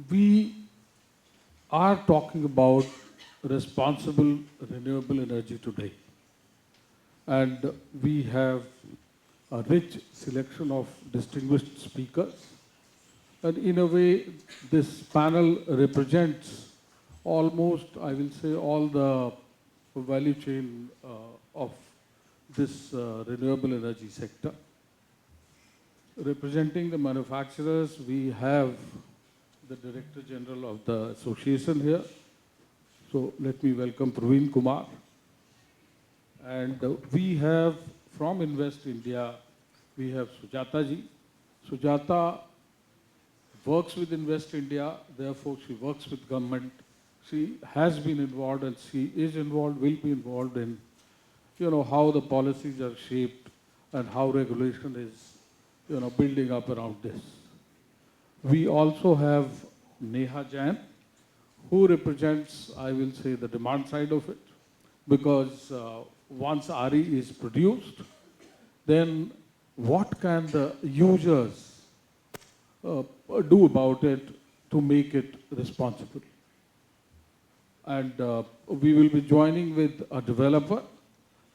we are talking about responsible renewable energy today. And we have a rich selection of distinguished speakers. And in a way, this panel represents almost, I will say, all the value chain of this renewable energy sector. Representing the manufacturers, we have the Director General of the association here. So let me welcome Praveen Kumar. And we have from Invest India, we have Sujata ji. Sujata works with Invest India, therefore she works with government. She has been involved and she is involved, will be involved in, how the policies are shaped and how regulation is, building up around this. We also have Neha Jain, who represents, I will say, the demand side of it, because once RE is produced, then what can the users do about it to make it responsible? And we will be joining with a developer.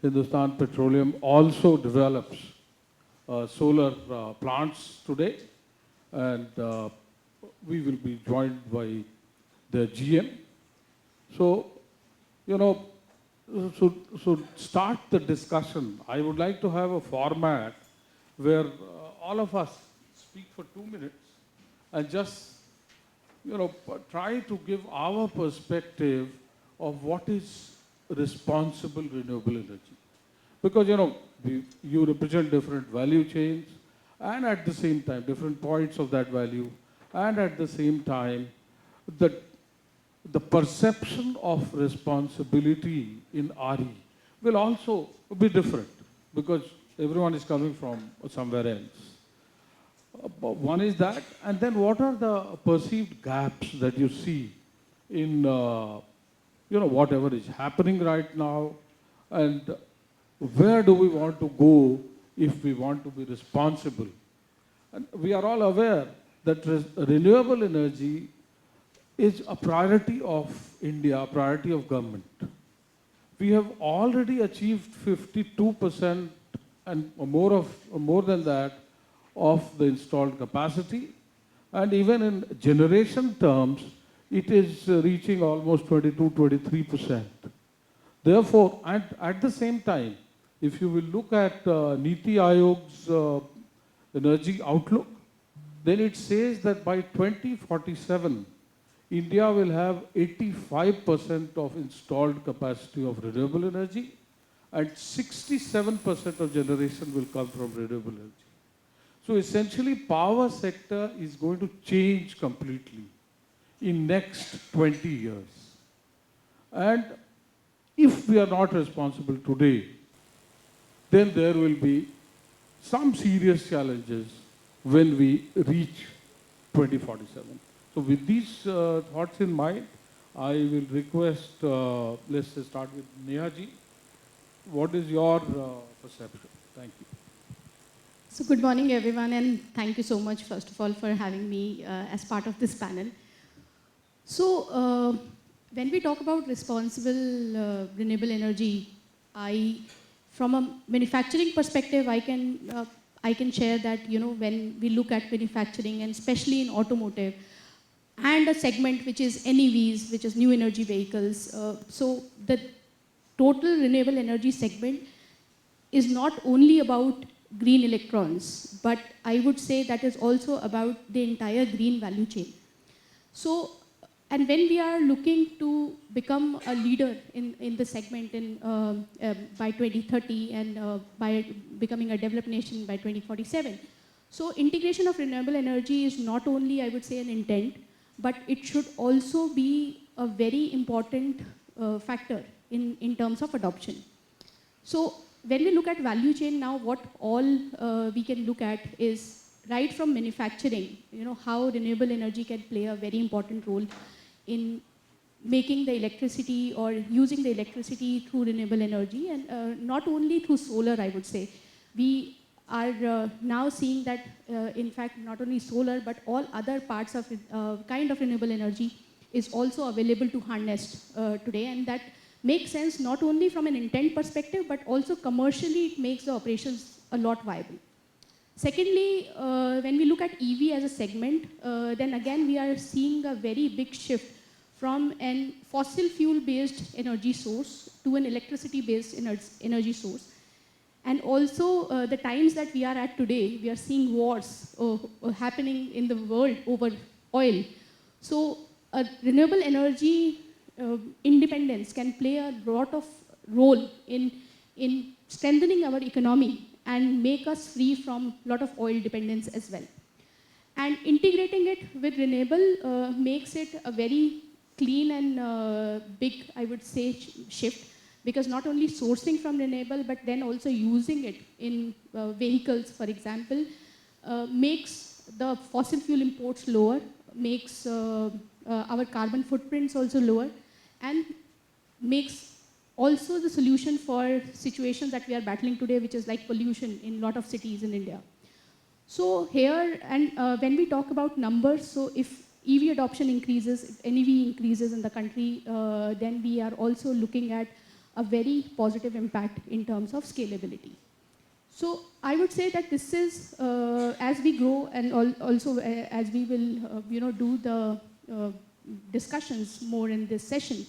Hindustan Petroleum also develops solar plants today, and we will be joined by the GM. So, so start the discussion. I would like to have a format where all of us speak for 2 minutes and just, try to give our perspective of what is responsible renewable energy. Because, you represent different value chains and at the same time, different points of that value, and at the same time, the perception of responsibility in RE will also be different because everyone is coming from somewhere else. One is that, and then what are the perceived gaps that you see in whatever is happening right now, and where do we want to go if we want to be responsible? And we are all aware that renewable energy is a priority of India, a priority of government. We have already achieved 52% and more than that of the installed capacity. And even in generation terms, it is reaching almost 22, 23%. Therefore, at the same time, if you will look at Niti Aayog's energy outlook, then it says that by 2047, India will have 85% of installed capacity of renewable energy and 67% of generation will come from renewable energy. So essentially, power sector is going to change completely in next 20 years. And if we are not responsible today, then there will be some serious challenges when we reach 2047. So with these thoughts in mind, I will request, let's start with Neha ji. What is your perception? Thank you. So good morning, everyone, and thank you so much, first of all, for having me as part of this panel. So when we talk about responsible renewable energy, from a manufacturing perspective, I can share that when we look at manufacturing, and especially in automotive, and a segment which is NEVs, which is new energy vehicles, so the total renewable energy segment is not only about green electrons, but I would say that is also about the entire green value chain. So, and when we are looking to become a leader in the segment by 2030 and by becoming a developed nation by 2047, so integration of renewable energy is not only, I would say, an intent, but it should also be a very important factor in terms of adoption. So when we look at value chain now, what all we can look at is right from manufacturing, how renewable energy can play a very important role in making the electricity or using the electricity through renewable energy, and not only through solar, I would say. We are now seeing that, in fact, not only solar, but all other parts of kind of renewable energy is also available to harness today. And that makes sense not only from an intent perspective, but also commercially it makes the operations a lot viable. Secondly, when we look at EV as a segment, then again we are seeing a very big shift from an fossil fuel based energy source to an electricity based energy source. And also the times that we are at today, we are seeing wars happening in the world over oil. So renewable energy independence can play a lot of role in strengthening our economy and make us free from a lot of oil dependence as well. And integrating it with renewable makes it a very clean and big, I would say, shift, because not only sourcing from renewable, but then also using it in vehicles, for example, makes the fossil fuel imports lower, makes our carbon footprints also lower, and makes also the solution for situations that we are battling today, which is like pollution in a lot of cities in India. So here, and when we talk about numbers, so if EV adoption increases, if NEV increases in the country, then we are also looking at a very positive impact in terms of scalability. So I would say that this is, as we grow and also as we will do the discussions more in this session,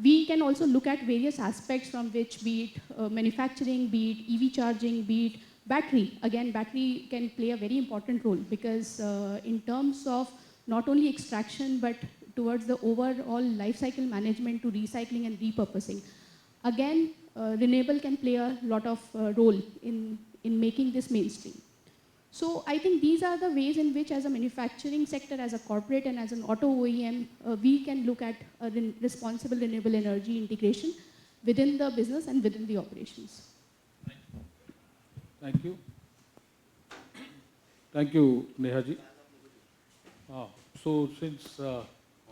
we can also look at various aspects from which, be it manufacturing, be it EV charging, be it battery. Again, battery can play a very important role, because in terms of not only extraction, but towards the overall life cycle management to recycling and repurposing. Again, renewable can play a lot of role in making this mainstream. So I think these are the ways in which, as a manufacturing sector, as a corporate, and as an auto OEM, we can look at responsible renewable energy integration within the business and within the operations. Thank you. Thank you, Nehaji. So since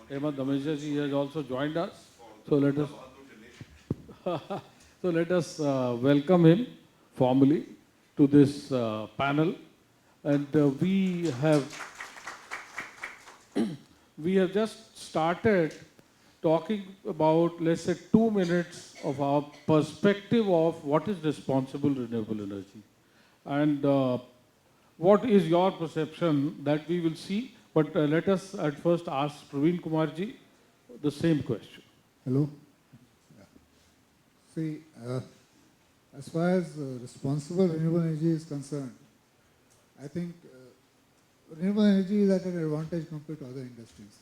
Hemant Dhameja ji has also joined us, so let us welcome him formally to this panel. And we have just started talking about, let's say, 2 minutes of our perspective of what is responsible renewable energy. And what is your perception, that we will see. But let us at first ask Praveen Kumarji the same question. Hello. Yeah. See, as far as responsible renewable energy is concerned, I think renewable energy is at an advantage compared to other industries.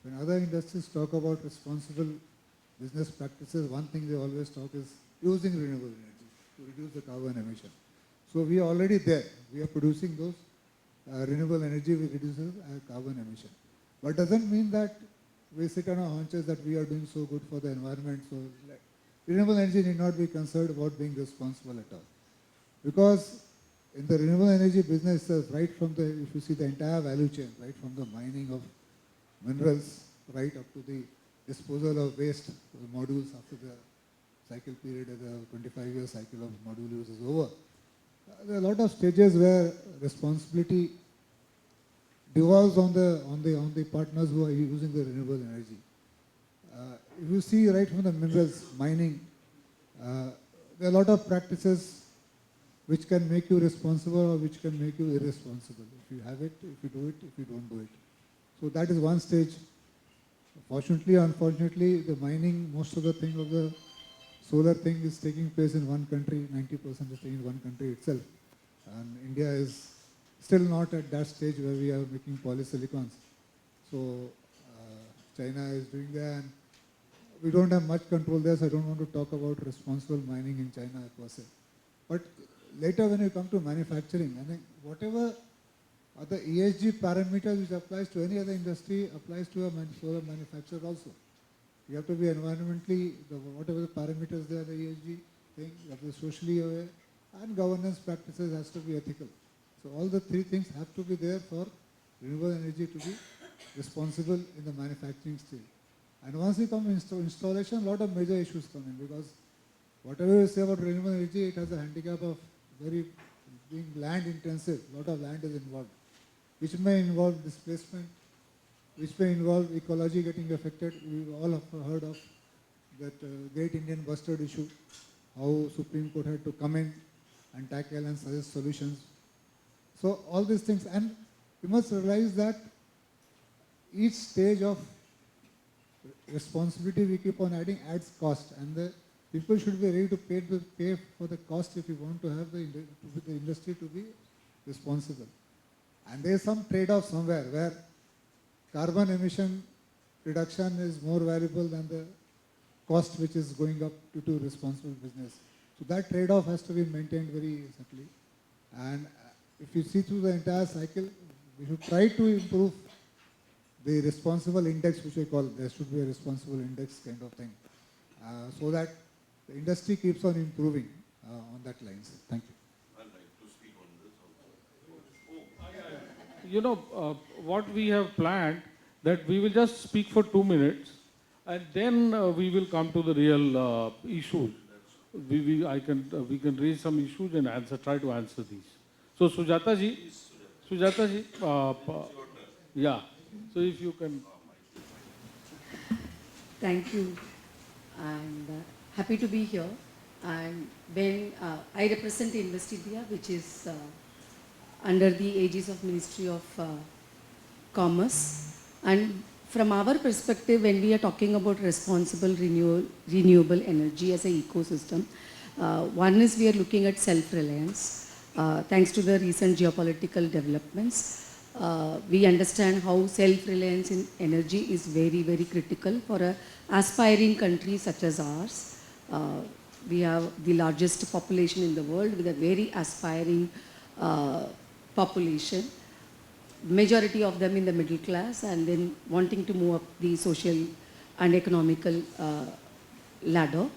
When other industries talk about responsible business practices, one thing they always talk is using renewable energy to reduce the carbon emission. So we are already there. We are producing those renewable energy which reduces carbon emission. But doesn't mean that we sit on our haunches that we are doing so good for the environment. So renewable energy need not be concerned about being responsible at all. Because in the renewable energy business, right from the, if you see the entire value chain, right from the mining of minerals, right up to the disposal of waste modules after the cycle period, the 25-year cycle of module use is over. There are a lot of stages where responsibility devolves on the partners who are using the renewable energy. If you see right from the minerals mining, there are a lot of practices which can make you responsible or which can make you irresponsible. If you have it, if you do it, if you don't do it. So that is one stage. Fortunately or unfortunately, the mining, most of the thing of the solar thing is taking place in one country, 90% is taking in one country itself. And India is still not at that stage where we are making polysilicons. So China is doing that, and we don't have much control there, so I don't want to talk about responsible mining in China per se. But later when you come to manufacturing, I think whatever are the ESG parameters which applies to any other industry applies to a solar manufacturer also. You have to be environmentally, whatever the parameters there, the ESG thing, you have to be socially aware, and governance practices has to be ethical. So all the three things have to be there for renewable energy to be responsible in the manufacturing stage. And once you come to installation, a lot of major issues come in, because whatever you say about renewable energy, it has a handicap of very being land intensive, lot of land is involved, which may involve displacement, which may involve ecology getting affected. We all have heard of that great Indian bustard issue, how Supreme Court had to come in and tackle and suggest solutions. So all these things, and you must realize that each stage of responsibility we keep on adding adds cost, and the people should be ready to pay for the cost if you want to have the industry to be responsible. And there is some trade-off somewhere where carbon emission reduction is more valuable than the cost which is going up due to responsible business. So that trade-off has to be maintained very simply. And if you see through the entire cycle, we should try to improve the responsible index, which we call, there should be a responsible index kind of thing, so that the industry keeps on improving on that lines. Thank you. I'd like to speak on this also. You know, what we have planned, that we will just speak for 2 minutes, and then we will come to the real issues. We can raise some issues and try to answer these. So Sujata ji, yeah. So if you can. Thank you, and happy to be here. And when I represent Invest India, which is under the aegis of Ministry of Commerce, and from our perspective, when we are talking about responsible renewable energy as an ecosystem, one is we are looking at self-reliance. Thanks to the recent geopolitical developments, we understand how self-reliance in energy is very, very critical for an aspiring country such as ours. We have the largest population in the world with a very aspiring population. Majority of them in the middle class, and then wanting to move up the social and economical ladder.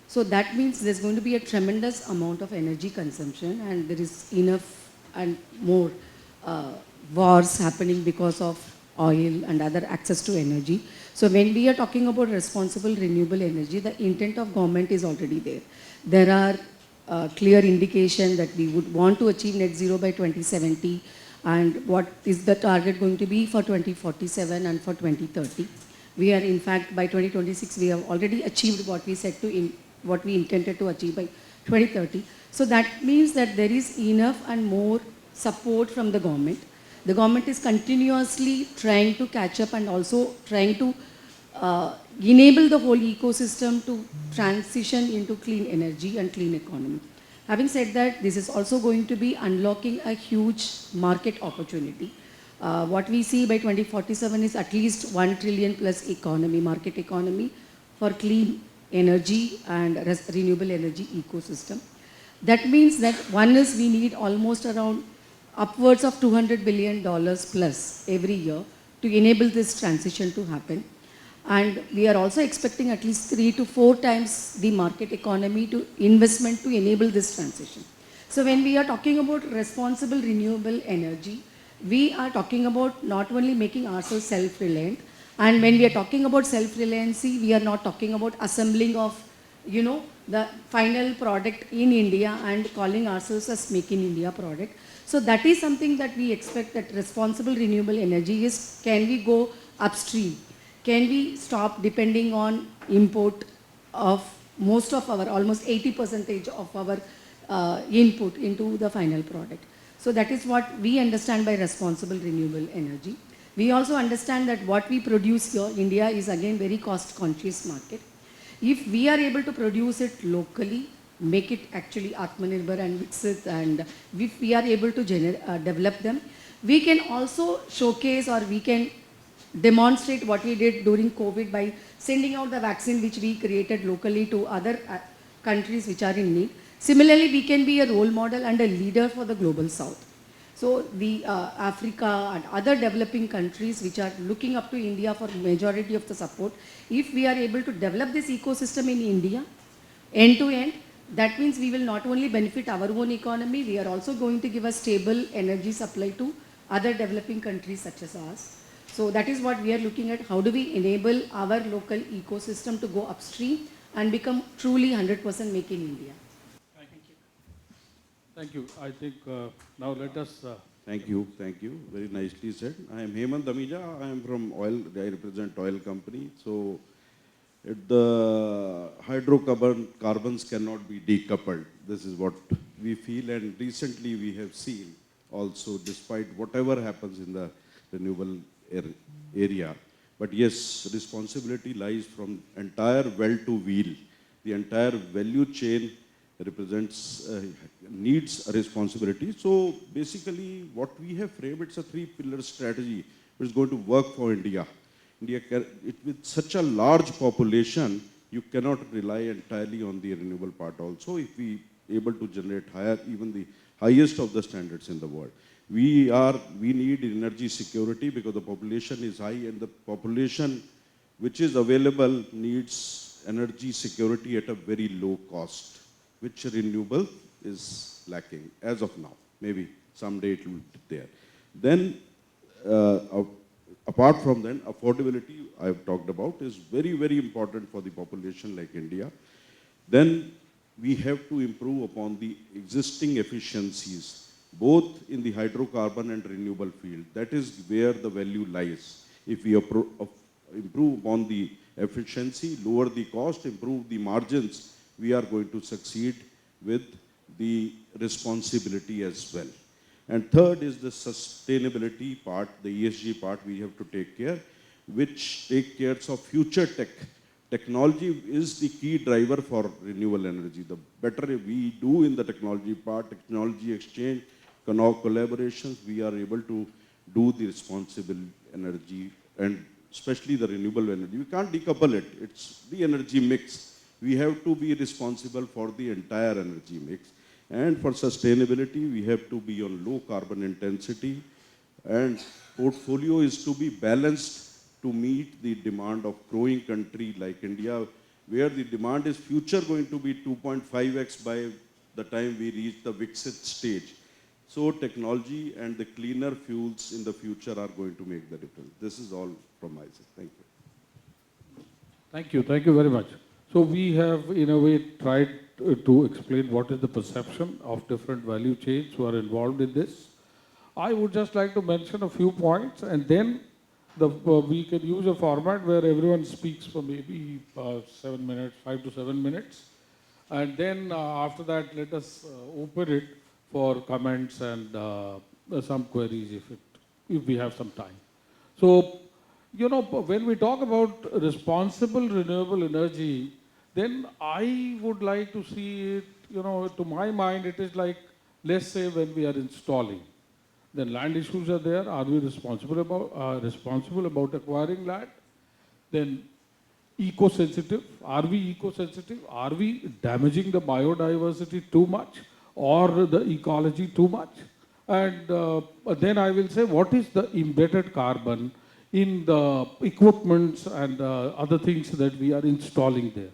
So that means there's going to be a tremendous amount of energy consumption, and there is enough and more wars happening because of oil and other access to energy. So when we are talking about responsible renewable energy, the intent of government is already there. There are clear indication that we would want to achieve net zero by 2070, and what is the target going to be for 2047 and for 2030. We are, in fact, by 2026, we have already achieved what we said what we intended to achieve by 2030. So that means that there is enough and more support from the government. The government is continuously trying to catch up and also trying to enable the whole ecosystem to transition into clean energy and clean economy. Having said that, this is also going to be unlocking a huge market opportunity. What we see by 2047 is at least 1 trillion plus economy, market economy for clean energy and renewable energy ecosystem. That means that one is we need almost around upwards of $200 billion plus every year to enable this transition to happen. And we are also expecting at least 3 to 4 times the market economy to investment to enable this transition. So when we are talking about responsible renewable energy, we are talking about not only making ourselves self-reliant, and when we are talking about self-reliancy, we are not talking about assembling of, the final product in India and calling ourselves as Make in India product. So that is something that we expect, that responsible renewable energy is, can we go upstream? Can we stop depending on import of most of our, almost 80% of our input into the final product? So that is what we understand by responsible renewable energy. We also understand that what we produce here, India is again very cost conscious market. If we are able to produce it locally, make it actually Atmanirbhar and Viksit, and if we are able to develop them, we can also showcase, or we can demonstrate what we did during COVID by sending out the vaccine which we created locally to other countries which are in need. Similarly, we can be a role model and a leader for the global south. So the Africa and other developing countries which are looking up to India for majority of the support, if we are able to develop this ecosystem in India, end to end, that means we will not only benefit our own economy, we are also going to give a stable energy supply to other developing countries such as ours. So that is what we are looking at. How do we enable our local ecosystem to go upstream and become truly 100% Make in India? Thank you. Thank you. I think now let us. Thank you, thank you. Very nicely said. I am Hemant Damija. I am from oil. I represent oil company. So, the hydrocarbons cannot be decoupled. This is what we feel, and recently we have seen also, despite whatever happens in the renewable area. But yes, responsibility lies from entire well to wheel. The entire value chain represents, needs a responsibility. So basically what we have framed, it's a three-pillar strategy which is going to work for India. With such a large population, you cannot rely entirely on the renewable part also if we able to generate higher, even the highest of the standards in the world. We need energy security because the population is high, and the population which is available needs energy security at a very low cost, which renewable is lacking as of now. Maybe someday it will be there. Then, apart from that, affordability I have talked about is very, very important for the population like India. Then we have to improve upon the existing efficiencies, both in the hydrocarbon and renewable field. That is where the value lies. If we improve upon the efficiency, lower the cost, improve the margins, we are going to succeed with the responsibility as well. And third is the sustainability part, the ESG part we have to take care, which take care of future tech. Technology is the key driver for renewable energy. The better we do in the technology part, technology exchange, collaborations, we are able to do the responsible energy, and especially the renewable energy. We can't decouple it. It's the energy mix. We have to be responsible for the entire energy mix. And for sustainability, we have to be on low carbon intensity, and portfolio is to be balanced to meet the demand of growing country like India, where the demand is future going to be 2.5x by the time we reach the Viksit stage. So technology and the cleaner fuels in the future are going to make the difference. This is all from my side. Thank you. Thank you. Thank you very much. So we have, in a way, tried to explain what is the perception of different value chains who are involved in this. I would just like to mention a few points, and then we can use a format where everyone speaks for maybe 7 minutes, 5 to 7 minutes. And then after that, let us open it for comments and some queries if we have some time. So, you know, when we talk about responsible renewable energy, then I would like to see it, you know, to my mind, it is like, let's say when we are installing, then land issues are there. Are we responsible about acquiring land? Then eco-sensitive. Are we eco-sensitive? Are we damaging the biodiversity too much or the ecology too much? And then I will say, what is the embedded carbon in the equipments and other things that we are installing there?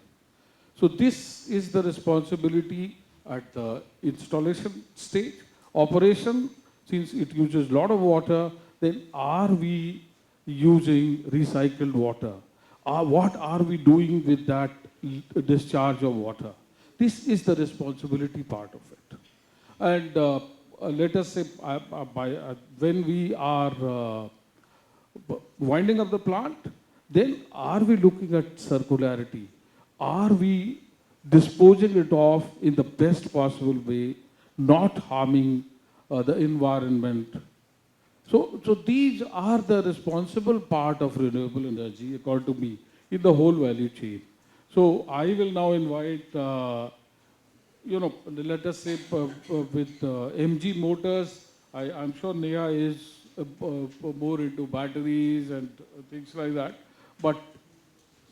So this is the responsibility at the installation stage. Operation, since it uses a lot of water, then are we using recycled water? What are we doing with that discharge of water? This is the responsibility part of it. And let us say, when we are winding up the plant, then are we looking at circularity? Are we disposing it off in the best possible way, not harming the environment? So these are the responsible part of renewable energy, according to me, in the whole value chain. So I will now invite, you know, let us say with MG Motors, I'm sure Neha is more into batteries and things like that. But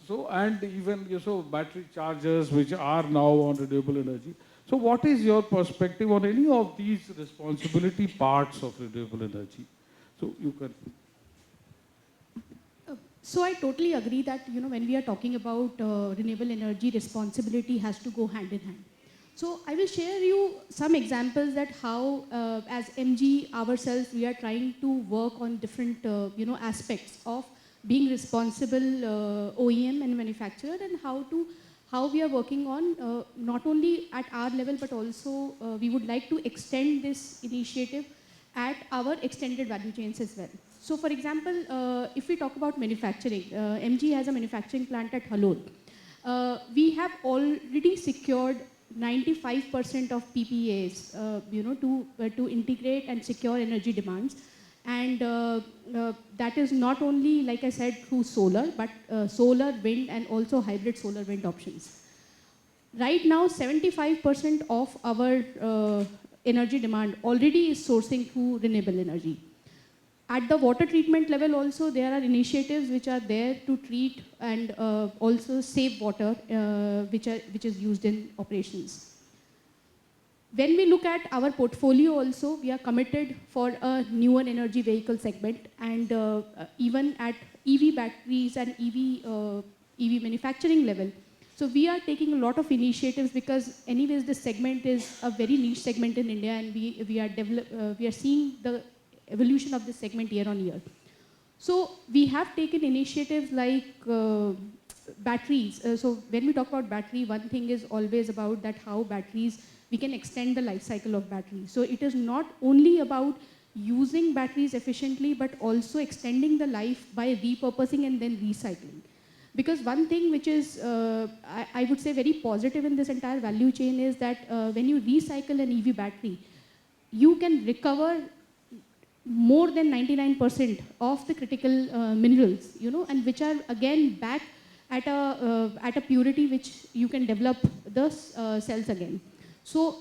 so, and even battery chargers, which are now on renewable energy. So what is your perspective on any of these responsibility parts of renewable energy? So you can. So I totally agree that, you know, when we are talking about renewable energy, responsibility has to go hand in hand. So I will share you some examples that how, as MG ourselves, we are trying to work on different, aspects of being responsible OEM and manufacturer, and how to how we are working on, not only at our level, but also we would like to extend this initiative at our extended value chains as well. So for example, if we talk about manufacturing, MG has a manufacturing plant at Halol. We have already secured 95% of PPAs, to integrate and secure energy demands. And that is not only, like I said, through solar, but solar, wind, and also hybrid solar wind options. Right now, 75% of our energy demand already is sourcing through renewable energy. At the water treatment level also, there are initiatives which are there to treat and also save water, which is used in operations. When we look at our portfolio also, we are committed for a newer energy vehicle segment, and even at EV batteries and EV manufacturing level. So we are taking a lot of initiatives because anyways this segment is a very niche segment in India, and we are seeing the evolution of this segment year on year. So we have taken initiatives like batteries. So when we talk about battery, one thing is always about that how batteries, we can extend the life cycle of batteries. So it is not only about using batteries efficiently, but also extending the life by repurposing and then recycling. Because one thing which is, I would say, very positive in this entire value chain is that when you recycle an EV battery, you can recover more than 99% of the critical minerals, and which are again back at a purity which you can develop the cells again. So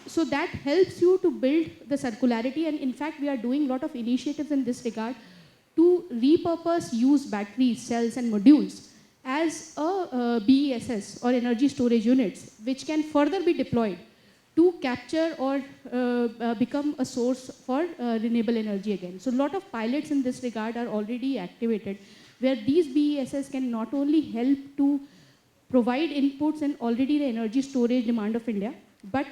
that helps you to build the circularity, and in fact we are doing a lot of initiatives in this regard to repurpose used batteries, cells and modules as a BESS or energy storage units, which can further be deployed to capture or become a source for renewable energy again. So a lot of pilots in this regard are already activated, where these BESS can not only help to provide inputs and already the energy storage demand of India, but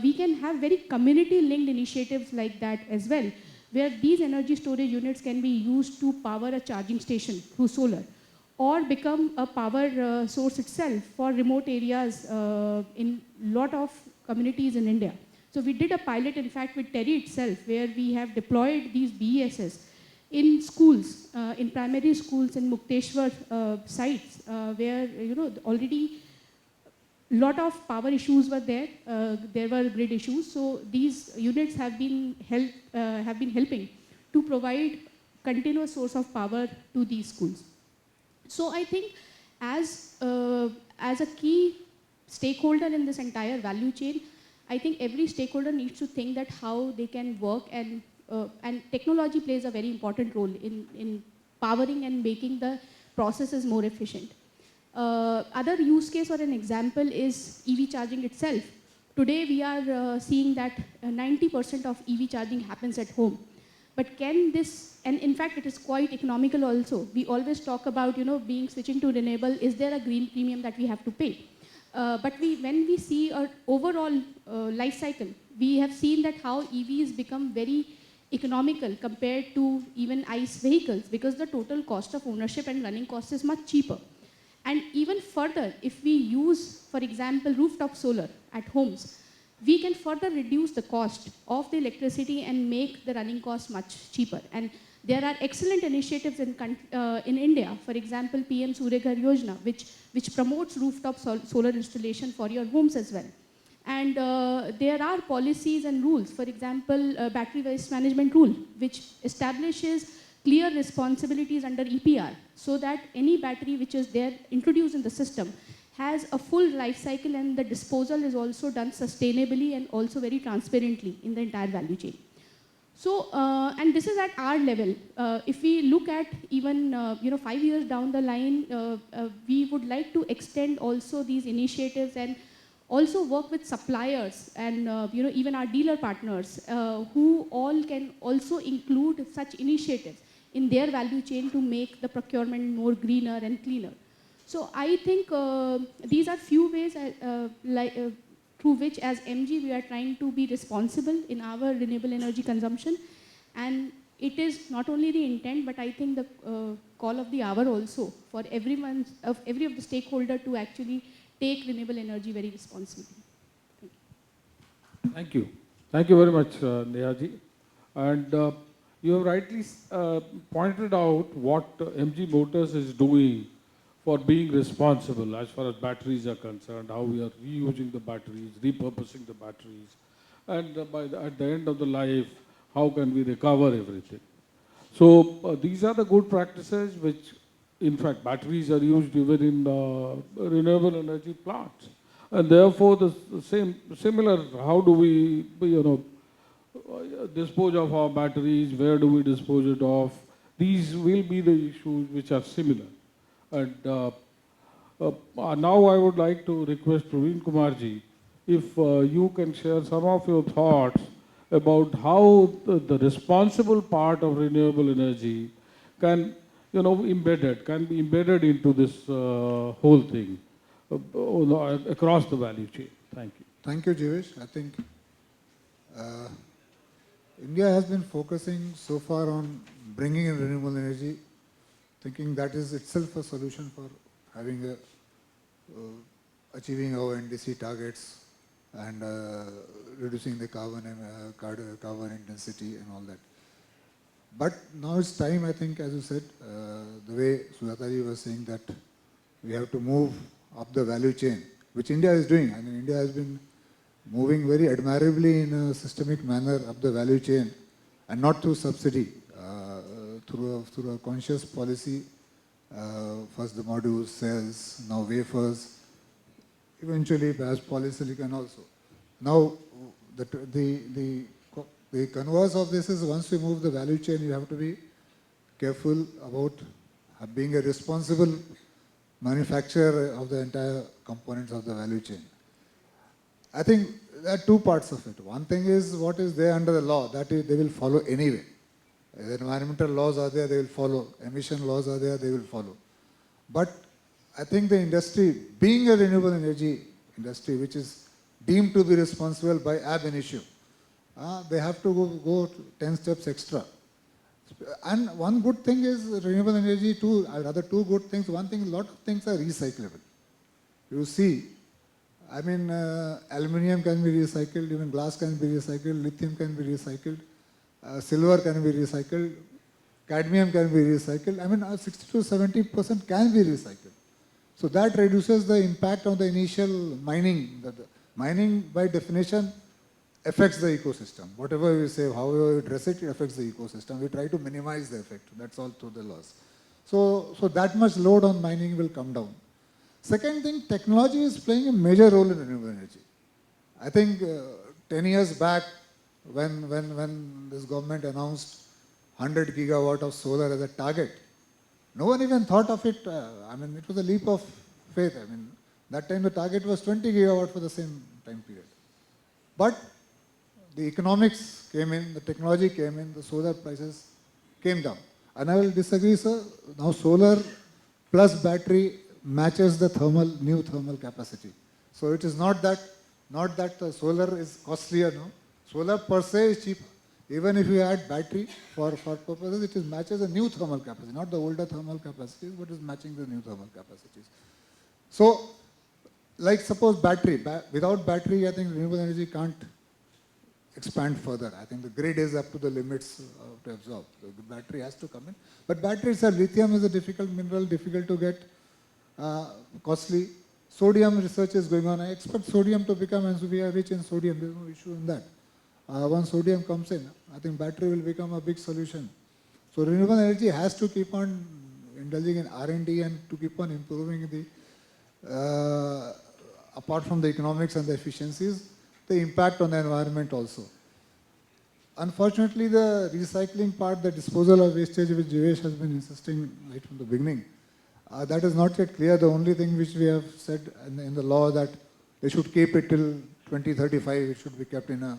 we can have very community-linked initiatives like that as well, where these energy storage units can be used to power a charging station through solar, or become a power source itself for remote areas in lot of communities in India. So we did a pilot, in fact, with TERI itself, where we have deployed these BESS in schools, in primary schools in Mukteshwar sites, where already lot of power issues were there. There were grid issues. So these units have been helping to provide continuous source of power to these schools. So I think as a key stakeholder in this entire value chain, I think every stakeholder needs to think that how they can work, and technology plays a very important role in powering and making the processes more efficient. Other use case or an example is EV charging itself. Today we are seeing that 90% of EV charging happens at home. But can this, and in fact it is quite economical also. We always talk about being switching to renewable, is there a green premium that we have to pay? But when we see our overall life cycle, we have seen that how EVs become very economical compared to even ICE vehicles, because the total cost of ownership and running cost is much cheaper. And even further, if we use, for example, rooftop solar at homes, we can further reduce the cost of the electricity and make the running cost much cheaper. And there are excellent initiatives in India, for example, PM Surya Ghar Yojana, which promotes rooftop solar installation for your homes as well. And there are policies and rules, for example, battery waste management rule, which establishes clear responsibilities under EPR, so that any battery which is there introduced in the system has a full life cycle, and the disposal is also done sustainably and also very transparently in the entire value chain. So, and this is at our level. If we look at even 5 years down the line, we would like to extend also these initiatives and also work with suppliers and even our dealer partners who all can also include such initiatives in their value chain to make the procurement more greener and cleaner. So I think these are few ways through which as MG we are trying to be responsible in our renewable energy consumption. And it is not only the intent, but I think the call of the hour also for every of the stakeholder to actually take renewable energy very responsibly. Thank you. Thank you very much, Nehaji. And you have rightly pointed out what MG Motors is doing for being responsible as far as batteries are concerned, how we are reusing the batteries, repurposing the batteries, and at the end of the life, how can we recover everything. So these are the good practices which, in fact, batteries are used even in renewable energy plants. And therefore, the similar, how do we, dispose of our batteries, where do we dispose it of? These will be the issues which are similar. And now I would like to request Praveen Kumarji, if you can share some of your thoughts about how the responsible part of renewable energy can, can be embedded into this whole thing across the value chain. Thank you. Thank you, Jeevesh. I think India has been focusing so far on bringing in renewable energy, thinking that is itself a solution for having achieving our NDC targets and reducing the carbon intensity and all that. But now it's time, I think, as you said, the way Sujata was saying, that we have to move up the value chain, which India is doing. I mean, India has been moving very admirably in a systemic manner up the value chain, and not through subsidy, through a conscious policy. First the modules, cells, now wafers, eventually perhaps polysilicon also. Now the converse of this is, once we move the value chain, you have to be careful about being a responsible manufacturer of the entire components of the value chain. I think there are two parts of it. One thing is what is there under the law, that is, they will follow anyway. The environmental laws are there, they will follow. Emission laws are there, they will follow. But I think the industry, being a renewable energy industry, which is deemed to be responsible by ab initio, they have to go 10 steps extra. And one good thing is renewable energy too, rather two good things. One thing, a lot of things are recyclable. You see, I mean, aluminium can be recycled, even glass can be recycled, lithium can be recycled, silver can be recycled, cadmium can be recycled. I mean, 60 to 70% can be recycled. So that reduces the impact on the initial mining. The mining, by definition, affects the ecosystem. Whatever we say, however we dress it, it affects the ecosystem. We try to minimize the effect. That's all through the laws. So that much load on mining will come down. Second thing, technology is playing a major role in renewable energy. I think 10 years back, when this government announced 100 gigawatt of solar as a target, no one even thought of it. I mean, it was a leap of faith. I mean, that time the target was 20 gigawatt for the same time period. But the economics came in, the technology came in, the solar prices came down. And I will disagree, sir. Now solar plus battery matches the new thermal capacity. So it is not that the solar is costlier, no. Solar per se is cheaper. Even if you add battery for purposes, it matches the new thermal capacity, not the older thermal capacities, but is matching the new thermal capacities. So, like suppose battery, without battery, I think renewable energy can't expand further. I think the grid is up to the limits to absorb. So the battery has to come in. But battery itself, lithium is a difficult mineral, difficult to get, costly. Sodium research is going on. I expect sodium to become, as we are rich in sodium, there is no issue in that. Once sodium comes in, I think battery will become a big solution. So renewable energy has to keep on indulging in R&D and to keep on improving the, apart from the economics and the efficiencies, the impact on the environment also. Unfortunately, the recycling part, the disposal of wastage, which Jeevesh has been insisting right from the beginning, that is not yet clear. The only thing which we have said in the law that they should keep it till 2035, it should be kept in a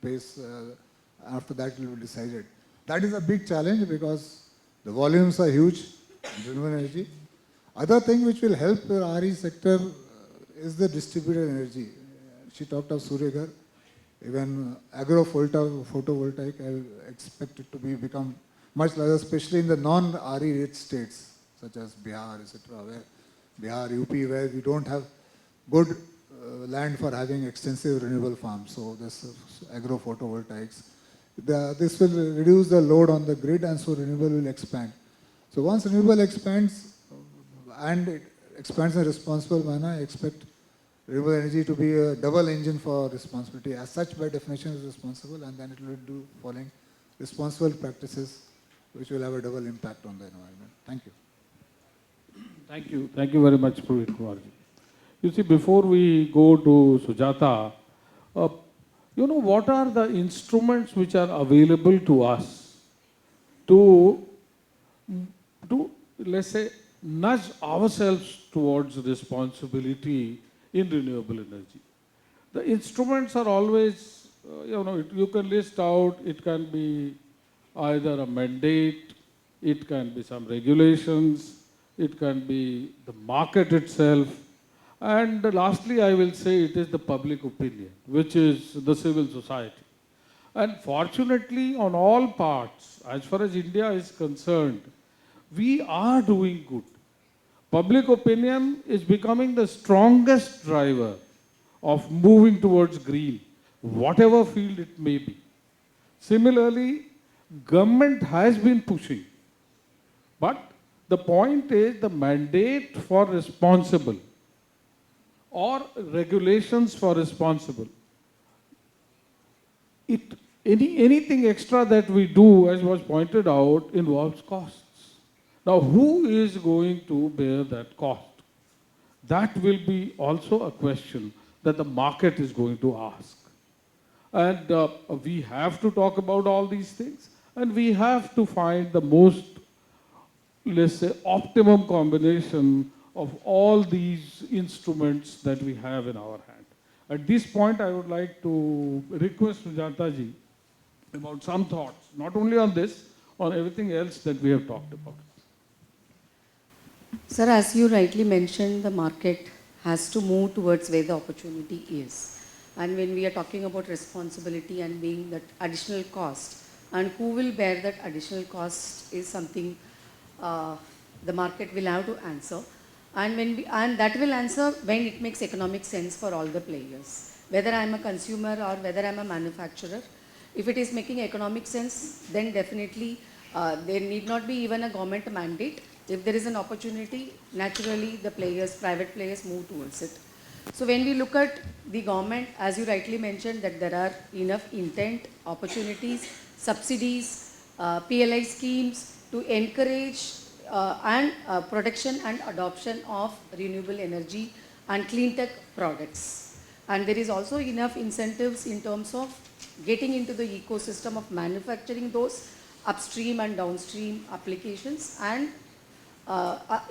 pace, after that it will be decided. That is a big challenge because the volumes are huge in renewable energy. Other thing which will help the RE sector is the distributed energy. She talked of Surya, even agro-photovoltaic, I expect it to become much larger, especially in the non-RE rich states such as Bihar, etc., where Bihar, UP, where we don't have good land for having extensive renewable farms. So this agro photovoltaics, this will reduce the load on the grid, and so renewable will expand. So once renewable expands and it expands in a responsible manner, I expect renewable energy to be a double engine for responsibility. As such, by definition, is responsible, and then it will do following responsible practices, which will have a double impact on the environment. Thank you. Thank you. Thank you very much, Provit Kumarji. You see, before we go to Sujata, what are the instruments which are available to us to let's say, nudge ourselves towards responsibility in renewable energy? The instruments are always, you can list out, it can be either a mandate, it can be some regulations, it can be the market itself, and lastly, I will say it is the public opinion, which is the civil society. And fortunately, on all parts, as far as India is concerned, we are doing good. Public opinion is becoming the strongest driver of moving towards green, whatever field it may be. Similarly, government has been pushing, but the point is the mandate for responsible or regulations for responsible. Anything extra that we do, as was pointed out, involves costs. Now, who is going to bear that cost? That will be also a question that the market is going to ask. And we have to talk about all these things, and we have to find the most, let's say, optimum combination of all these instruments that we have in our hand. At this point, I would like to request Sujata ji about some thoughts, not only on this, on everything else that we have talked about. Sir, as you rightly mentioned, the market has to move towards where the opportunity is. And when we are talking about responsibility and being that additional cost, and who will bear that additional cost is something the market will have to answer. And that will answer when it makes economic sense for all the players. Whether I am a consumer or whether I am a manufacturer, if it is making economic sense, then definitely there need not be even a government mandate. If there is an opportunity, naturally the players, private players move towards it. So when we look at the government, as you rightly mentioned, that there are enough intent, opportunities, subsidies, PLI schemes to encourage and production and adoption of renewable energy and clean tech products. And there is also enough incentives in terms of getting into the ecosystem of manufacturing those upstream and downstream applications, and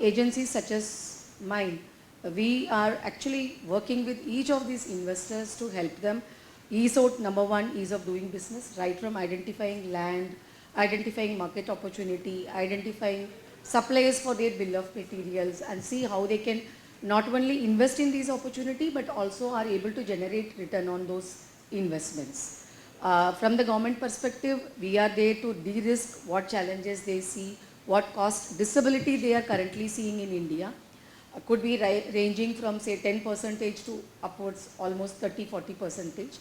agencies such as mine. We are actually working with each of these investors to help them ease out, number one, ease of doing business, right from identifying land, identifying market opportunity, identifying suppliers for their bill of materials, and see how they can not only invest in these opportunity but also are able to generate return on those investments. From the government perspective, we are there to de-risk what challenges they see, what cost disability they are currently seeing in India. Could be ranging from say 10% to upwards almost 30-40%.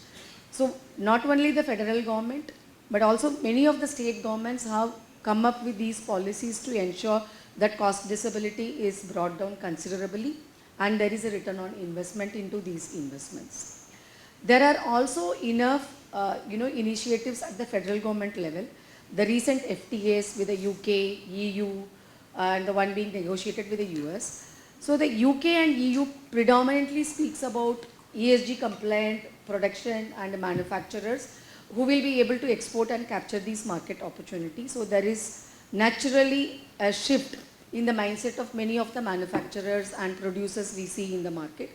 So not only the federal government but also many of the state governments have come up with these policies to ensure that cost disability is brought down considerably and there is a return on investment into these investments. There are also enough initiatives at the federal government level. The recent FTAs with the UK, EU, and the one being negotiated with the US. So the UK and EU predominantly speaks about ESG compliant production and manufacturers who will be able to export and capture these market opportunities. So there is naturally a shift in the mindset of many of the manufacturers and producers we see in the market.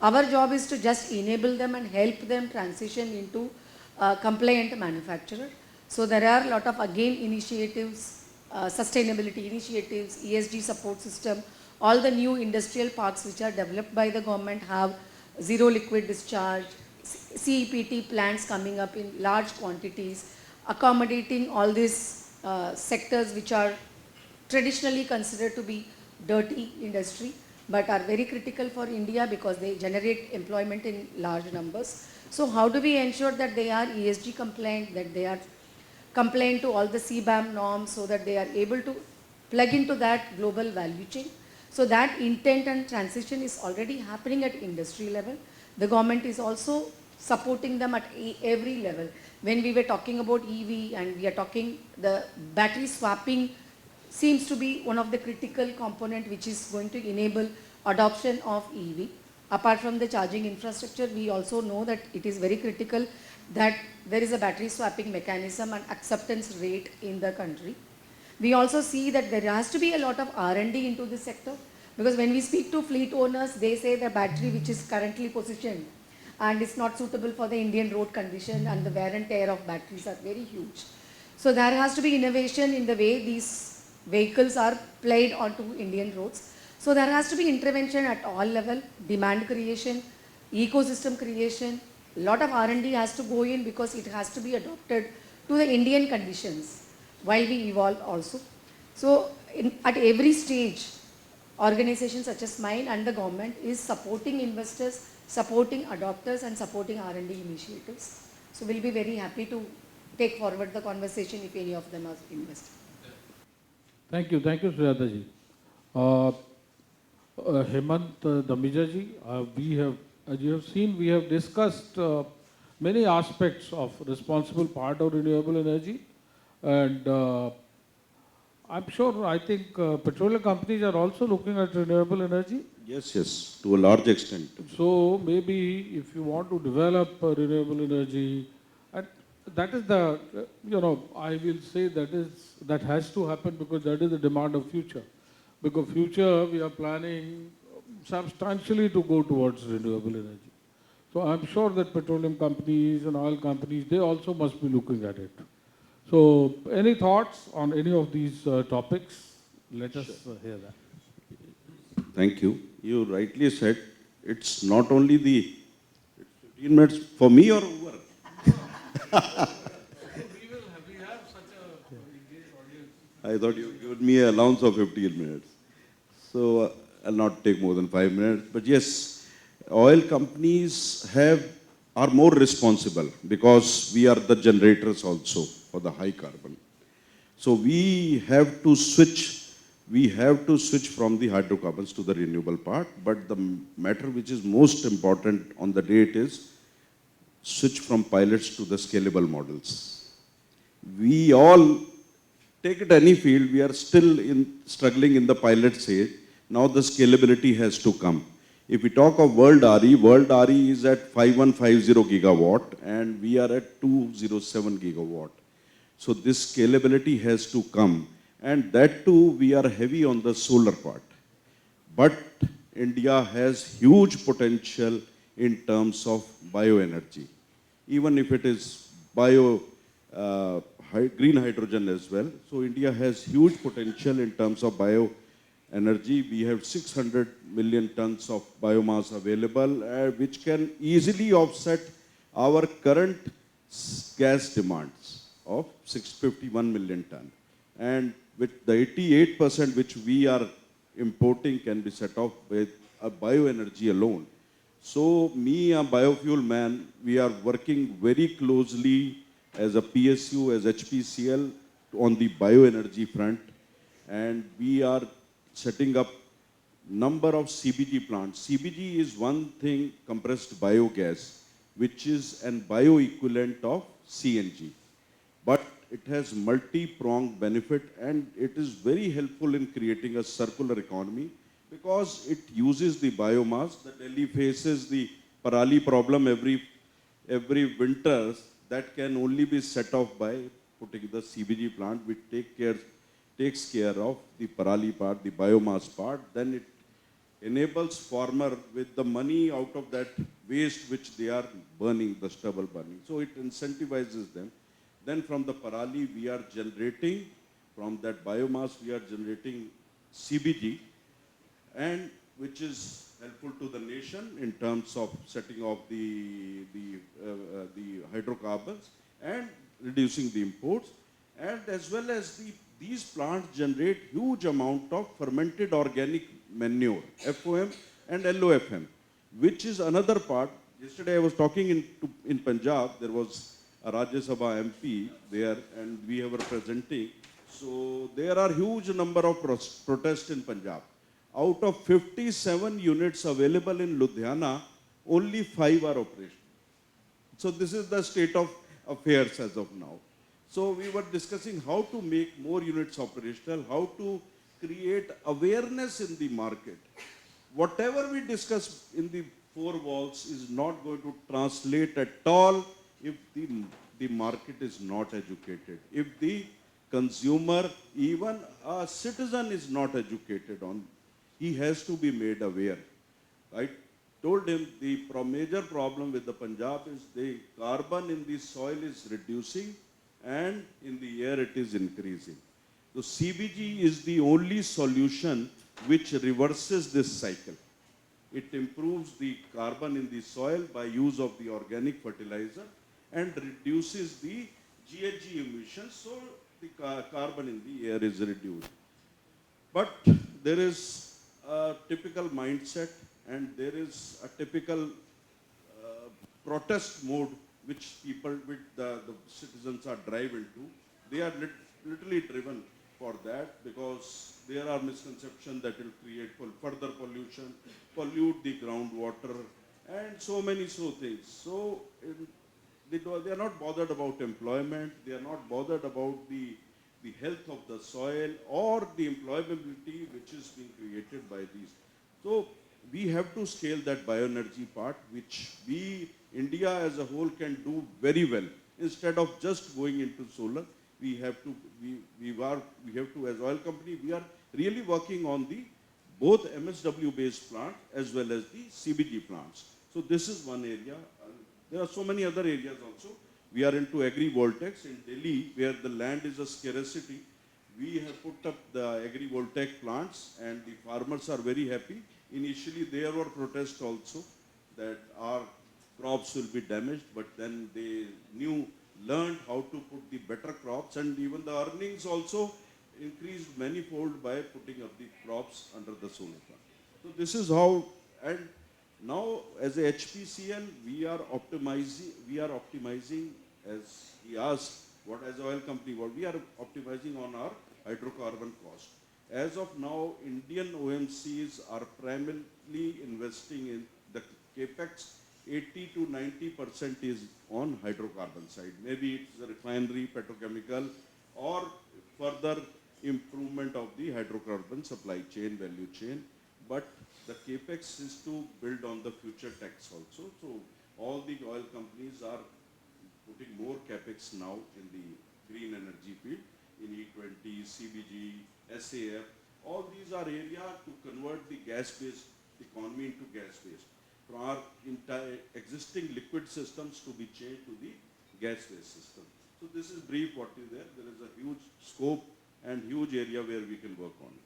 Our job is to just enable them and help them transition into compliant manufacturer. So there are a lot of again initiatives, sustainability initiatives, ESG support system. All the new industrial parks which are developed by the government have zero liquid discharge, CEPT plants coming up in large quantities, accommodating all these sectors which are traditionally considered to be dirty industry. but are very critical for India because they generate employment in large numbers. So how do we ensure that they are ESG compliant, that they are compliant to all the CBAM norms so that they are able to plug into that global value chain? So that intent and transition is already happening at industry level. The government is also supporting them at every level. When we were talking about EV and we are talking, the battery swapping seems to be one of the critical component which is going to enable adoption of EV. Apart from the charging infrastructure, we also know that it is very critical that there is a battery swapping mechanism and acceptance rate in the country. We also see that there has to be a lot of R&D into this sector, because when we speak to fleet owners, they say the battery which is currently positioned and is not suitable for the Indian road condition, and the wear and tear of batteries are very huge. So there has to be innovation in the way these vehicles are played onto Indian roads. So there has to be intervention at all level, demand creation, ecosystem creation. A lot of R&D has to go in because it has to be adopted to the Indian conditions while we evolve also. So at every stage, organizations such as mine and the government is supporting investors, supporting adopters and supporting R&D initiatives. So we'll be very happy to take forward the conversation if any of them are invested. Thank you, Sujata ji. Hemant Damija ji, we have, as you have seen, we have discussed many aspects of responsible part of renewable energy, and I'm sure, I think petroleum companies are also looking at renewable energy. Yes, yes, to a large extent. So maybe if you want to develop renewable energy, and that is the, I will say that has to happen because that is the demand of future. Because future we are planning substantially to go towards renewable energy. So I'm sure that petroleum companies and oil companies, they also must be looking at it. So any thoughts on any of these topics? Let us hear that. Thank you. You rightly said it's not only the 15 minutes for me or over. I thought you gave me an allowance of 15 minutes. So I'll not take more than 5 minutes. But yes, oil companies are more responsible because we are the generators also for the high carbon. So we have to switch from the hydrocarbons to the renewable part. But the matter which is most important on the date is switch from pilots to the scalable models. We all, take it any field, we are still struggling in the pilot stage. Now the scalability has to come. If we talk of World RE is at 5150 gigawatt and we are at 207 gigawatt. So this scalability has to come, and that too we are heavy on the solar part. But India has huge potential in terms of bioenergy. Even if it is green hydrogen as well. So India has huge potential in terms of bioenergy. We have 600 million tons of biomass available, which can easily offset our current gas demands of 651 million ton. And with the 88% which we are importing can be set off with a bioenergy alone. So me, a biofuel man, we are working very closely as a PSU, as HPCL on the bioenergy front, and we are setting up number of CBG plants. CBG is one thing, compressed biogas, which is an bioequivalent of CNG. But it has multi-pronged benefit, and it is very helpful in creating a circular economy because it uses the biomass. The Delhi faces the Parali problem every winter. That can only be set off by putting the CBG plant, which takes care of the Parali part, the biomass part. Then it enables farmer with the money out of that waste which they are burning, the stubble burning. So it incentivizes them. Then from the Parali, we are generating, from that biomass, we are generating CBG, and which is helpful to the nation in terms of setting off the hydrocarbons and reducing the imports. And as well as these plants generate huge amount of fermented organic manure, FOM and LOFM, which is another part. Yesterday I was talking in Punjab, there was a Rajya Sabha MP there and we were presenting. So there are huge number of protests in Punjab. Out of 57 units available in Ludhiana, only 5 are operational. So this is the state of affairs as of now. So we were discussing how to make more units operational, how to create awareness in the market. Whatever we discuss in the four walls is not going to translate at all if the market is not educated. If the consumer, even a citizen is not educated on, he has to be made aware. I told him the major problem with the Punjab is the carbon in the soil is reducing and in the air it is increasing. So CBG is the only solution which reverses this cycle. It improves the carbon in the soil by use of the organic fertilizer and reduces the GHG emissions, so the carbon in the air is reduced. But there is a typical mindset and there is a typical protest mode which the citizens are driven to. They are literally driven for that because there are misconceptions that will create further pollution, pollute the groundwater, and so many things. So they are not bothered about employment, they are not bothered about the health of the soil or the employability which is being created by these. So we have to scale that bioenergy part, which India as a whole can do very well. Instead of just going into solar, we have to, as oil company, we are really working on both MSW based plant as well as the CBG plants. So this is one area. There are so many other areas also. We are into agrivoltaics in Delhi, where the land is a scarcity. We have put up the agrivoltaic plants and the farmers are very happy. Initially there were protests also that our crops will be damaged, but then they learned how to put the better crops, and even the earnings also increased manifold by putting up the crops under the solar plant. So this is how, and now as a HPCL, we are optimizing, as he asked, what as oil company, what we are optimizing on our hydrocarbon cost. As of now, Indian OMCs are primarily investing in the capex. 80 to 90% is on hydrocarbon side. Maybe it's a refinery, petrochemical, or further improvement of the hydrocarbon supply chain, value chain. But the capex is to build on the future techs also. So all the oil companies are putting more capex now in the green energy field, in E20, CBG, SAF. All these are areas to convert the gas-based economy into gas-based. From our entire existing liquid systems to be changed to the gas-based system. So this is brief what is there. There is a huge scope and huge area where we can work on it.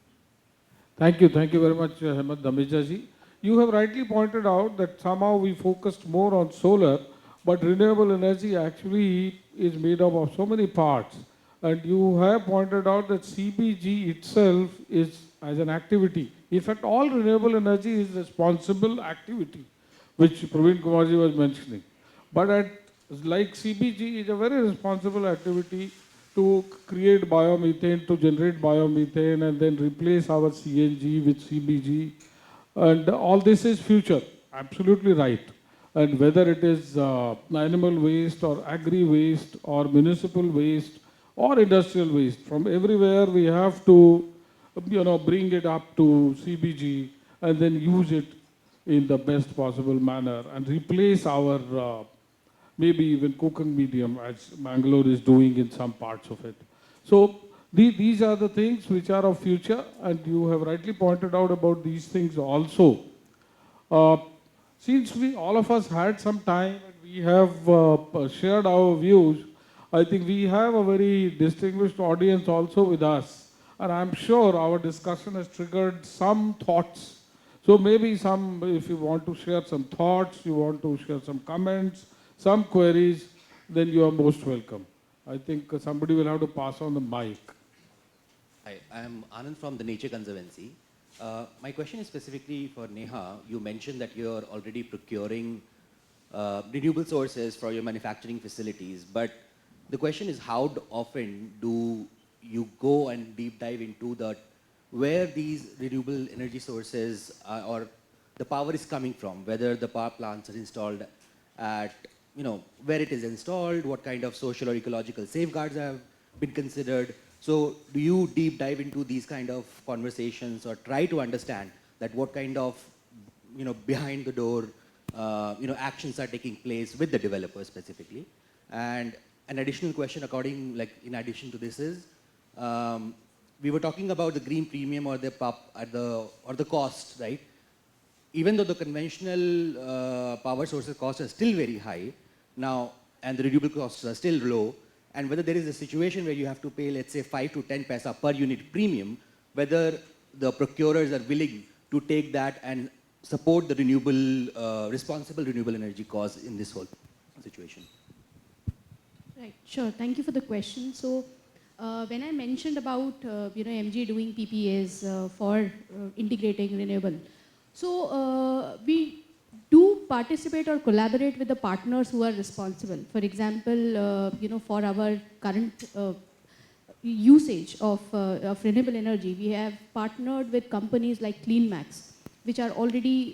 Thank you very much, Hemant Dhameja ji. You have rightly pointed out that somehow we focused more on solar, but renewable energy actually is made up of so many parts. And you have pointed out that CBG itself is as an activity. In fact, all renewable energy is responsible activity, which Praveen Kumarji was mentioning. But like CBG is a very responsible activity to create biomethane, to generate biomethane and then replace our CNG with CBG. And all this is future, absolutely right. And whether it is animal waste or agri waste or municipal waste or industrial waste, from everywhere we have to bring it up to CBG and then use it in the best possible manner and replace our maybe even cooking medium, as Bangalore is doing in some parts of it. So these are the things which are of future, and you have rightly pointed out about these things also. Since all of us had some time and we have shared our views, I think we have a very distinguished audience also with us. And I'm sure our discussion has triggered some thoughts. So maybe if you want to share some thoughts, you want to share some comments, some queries, then you are most welcome. I think somebody will have to pass on the mic. Hi, I am Anand from the Nature Conservancy. My question is specifically for Neha. You mentioned that you're already procuring renewable sources for your manufacturing facilities, but the question is often do you go and deep dive into where these renewable energy sources or the power is coming from, whether the power plants are installed at, where it is installed, what kind of social or ecological safeguards have been considered. So do you deep dive into these kind of conversations or try to understand that what kind of, behind the door, actions are taking place with the developers specifically? And an additional question in addition to this is, we were talking about the green premium or the cost, right? Even though the conventional power sources costs are still very high now, and the renewable costs are still low, and whether there is a situation where you have to pay, let's say, 5 to 10 paisa per unit premium, whether the procurers are willing to take that and support the responsible renewable energy cause in this whole situation. Right, sure. Thank you for the question. So, when I mentioned about MG doing PPAs for integrating renewable, so we do participate or collaborate with the partners who are responsible. For example, for our current usage of renewable energy, we have partnered with companies like CleanMax, which are already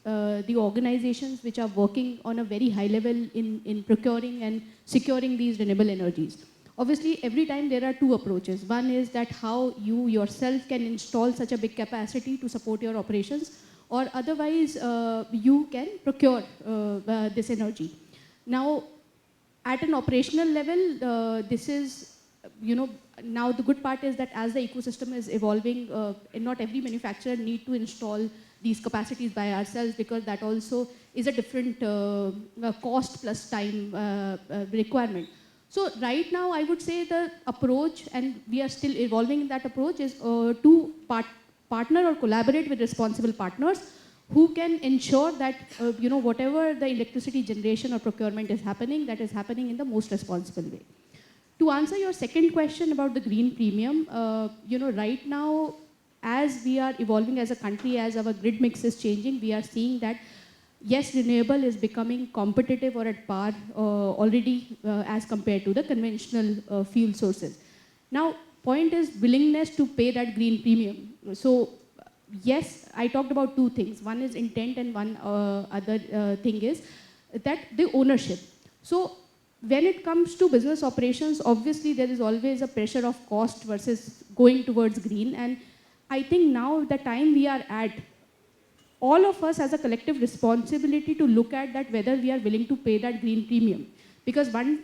the organizations which are working on a very high level in procuring and securing these renewable energies. Obviously, every time there are two approaches. One is that how you yourself can install such a big capacity to support your operations, or otherwise you can procure this energy. Now, at an operational level, this is, now the good part is that as the ecosystem is evolving, not every manufacturer need to install these capacities by ourselves, because that also is a different cost plus time requirement. So right now, I would say the approach, and we are still evolving in that approach, is to partner or collaborate with responsible partners who can ensure that whatever the electricity generation or procurement is happening, that is happening in the most responsible way. To answer your second question about the green premium, right now, as we are evolving as a country, as our grid mix is changing, we are seeing that yes, renewable is becoming competitive or at par already as compared to the conventional fuel sources. Now, point is willingness to pay that green premium. So, yes, I talked about two things. One is intent, and one other thing is that the ownership. So, when it comes to business operations, obviously there is always a pressure of cost versus going towards green. And I think now the time we are at, all of us has a collective responsibility to look at that whether we are willing to pay that green premium. Because one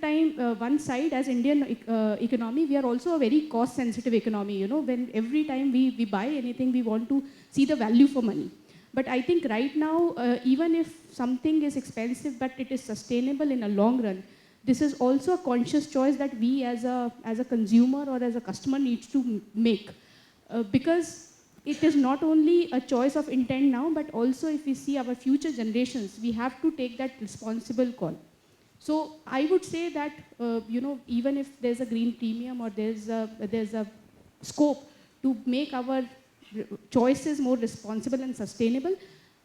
side, as Indian economy, we are also a very cost-sensitive economy. When every time we buy anything, we want to see the value for money. But I think right now, even if something is expensive, but it is sustainable in a long run, this is also a conscious choice that we as a consumer or as a customer needs to make. Because it is not only a choice of intent now, but also if we see our future generations, we have to take that responsible call. So I would say that, even if there's a green premium or there's a scope to make our choices more responsible and sustainable,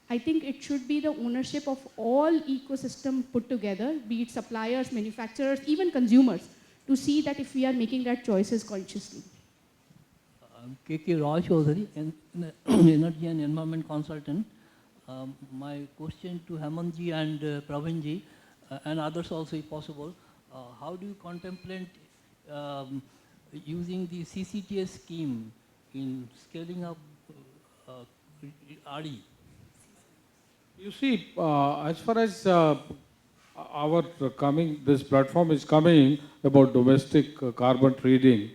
I think it should be the ownership of all ecosystem put together, be it suppliers, manufacturers, even consumers, to see that if we are making that choices consciously. K.K. Roy Chaudhary, Energy and Environment Consultant. My question to Hemantji and Pravinji, and others also if possible, how do you contemplate using the CCTS scheme in scaling up RE? You see, as far as this platform is coming about domestic carbon trading.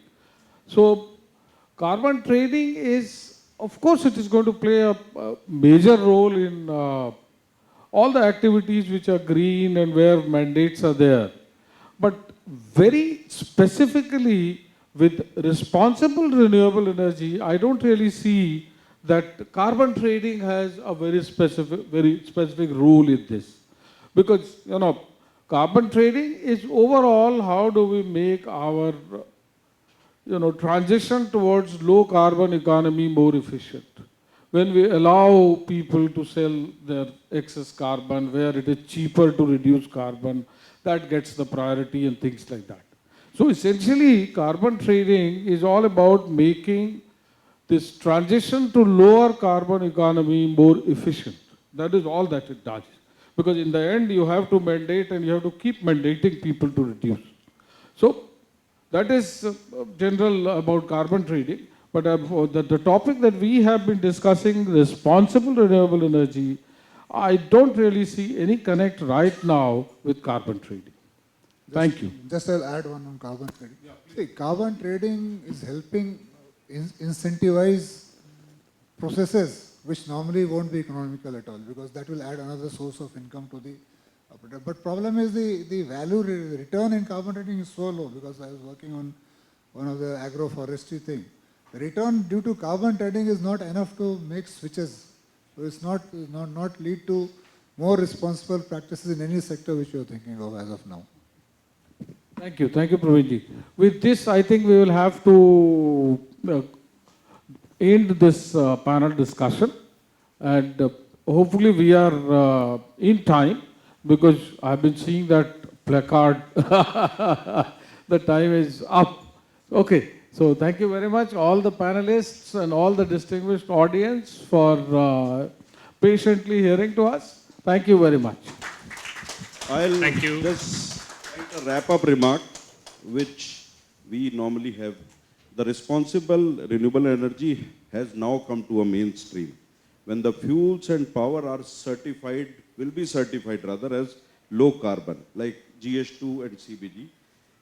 So, carbon trading is, of course, it is going to play a major role in all the activities which are green and where mandates are there. But very specifically with responsible renewable energy, I don't really see that carbon trading has a very specific role in this. Because, carbon trading is overall how do we make our transition towards low carbon economy more efficient. When we allow people to sell their excess carbon where it is cheaper to reduce carbon, that gets the priority and things like that. So essentially, carbon trading is all about making this transition to lower carbon economy more efficient. That is all that it does. Because in the end, you have to mandate and you have to keep mandating people to reduce. So that is general about carbon trading. But the topic that we have been discussing, responsible renewable energy, I don't really see any connect right now with carbon trading. Thank you. Just I'll add one on carbon trading. See, carbon trading is helping incentivize processes which normally won't be economical at all, because that will add another source of income to the operator. But problem is the value return in carbon trading is so low, because I was working on one of the agroforestry thing. The return due to carbon trading is not enough to make switches. So it's not lead to more responsible practices in any sector which you are thinking of as of now. Thank you, Praveenji. With this, I think we will have to end this panel discussion, and hopefully we are in time, because I've been seeing that placard. The time is up. Okay, so thank you very much, all the panelists and all the distinguished audience for patiently hearing to us. Thank you very much. I'll Thank you. just write a wrap-up remark, which we normally have. The responsible renewable energy has now come to a mainstream. When the fuels and power are certified, will be certified rather as low carbon, like GS2 and CBG,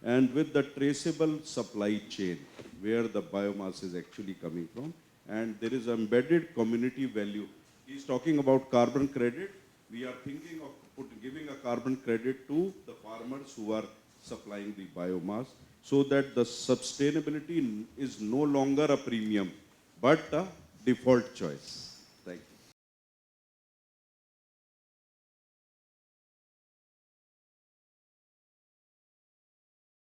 and with the traceable supply chain, where the biomass is actually coming from, and there is embedded community value. He's talking about carbon credit. We are thinking of giving a carbon credit to the farmers who are supplying the biomass, so that the sustainability is no longer a premium, but a default choice.